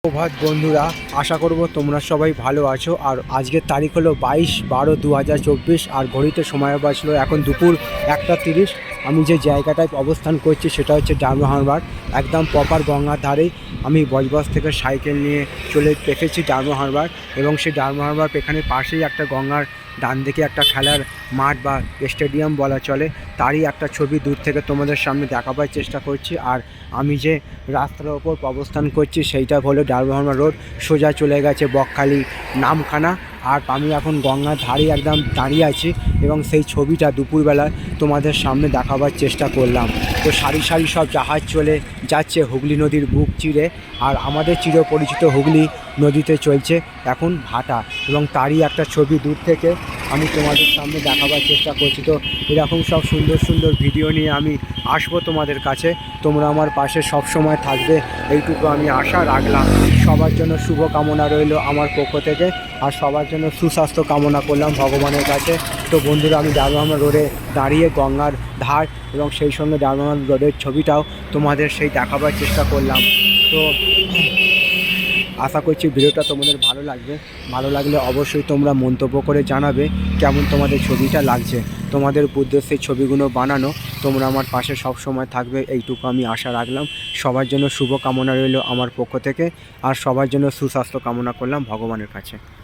প্রভাত বন্ধুরা, আশা করব তোমরা সবাই ভালো আছো। আর আজকের তারিখ হলো 22/12/2024 আর ঘড়িতে সময় বাজলো এখন দুপুর 1:30। আমি যে জায়গাটায় অবস্থান করছি সেটা হচ্ছে ডায়মন্ড হারবার, একদম প্রপার গঙ্গার ধারেই। আমি বজবজ থেকে সাইকেল নিয়ে চলে এসেছি ডায়মন্ড হারবার, এবং সেই ডায়মন্ড হারবার এখানে পাশেই একটা গঙ্গার ডান দিকে একটা খেলার মাঠ বা স্টেডিয়াম বলা চলে, তারই একটা ছবি দূর থেকে তোমাদের সামনে দেখাবার চেষ্টা করছি। আর আমি যে রাস্তার ওপর অবস্থান করছি সেইটা হলো ডায়মন্ড হারবার রোড, সোজা চলে গেছে বকখালি নামখানা। আর আমি এখন গঙ্গার ধারে একদম দাঁড়িয়ে আছি, এবং সেই ছবিটা দুপুরবেলায় তোমাদের সামনে দেখাবার চেষ্টা করলাম। তো সারি সারি সব জাহাজ চলে যাচ্ছে হুগলি নদীর বুক চিরে, আর আমাদের চিরপরিচিত হুগলি নদীতে চলছে এখন ভাটা, এবং তারই একটা ছবি দূর থেকে আমি তোমাদের সামনে দেখাবার চেষ্টা করছি। তো এরকম সব সুন্দর সুন্দর ভিডিও নিয়ে আমি আসবো তোমাদের কাছে, তোমরা আমার পাশে সব সময় থাকবে এইটুকু আমি আশা রাখলাম। সবার জন্য শুভ কামনা রইল আমার পক্ষ থেকে, আর সবার জন্য সুস্বাস্থ্য কামনা করলাম ভগবানের কাছে। তো বন্ধুরা, আমি ডায়মন্ড রোডে দাঁড়িয়ে গঙ্গার ধার এবং সেই সঙ্গে ডায়মন্ড রোডের ছবিটাও তোমাদের সেই দেখাবার চেষ্টা করলাম। তো আশা করছি ভিডিওটা তোমাদের ভালো লাগবে। ভালো লাগলে অবশ্যই তোমরা মন্তব্য করে জানাবে কেমন তোমাদের ছবিটা লাগছে। তোমাদের উদ্দেশ্যে ছবিগুলো বানানো, তোমরা আমার পাশে সব সময় থাকবে এইটুকু আমি আশা রাখলাম। সবার জন্য শুভ কামনা রইল আমার পক্ষ থেকে, আর সবার জন্য সুস্বাস্থ্য কামনা করলাম ভগবানের কাছে।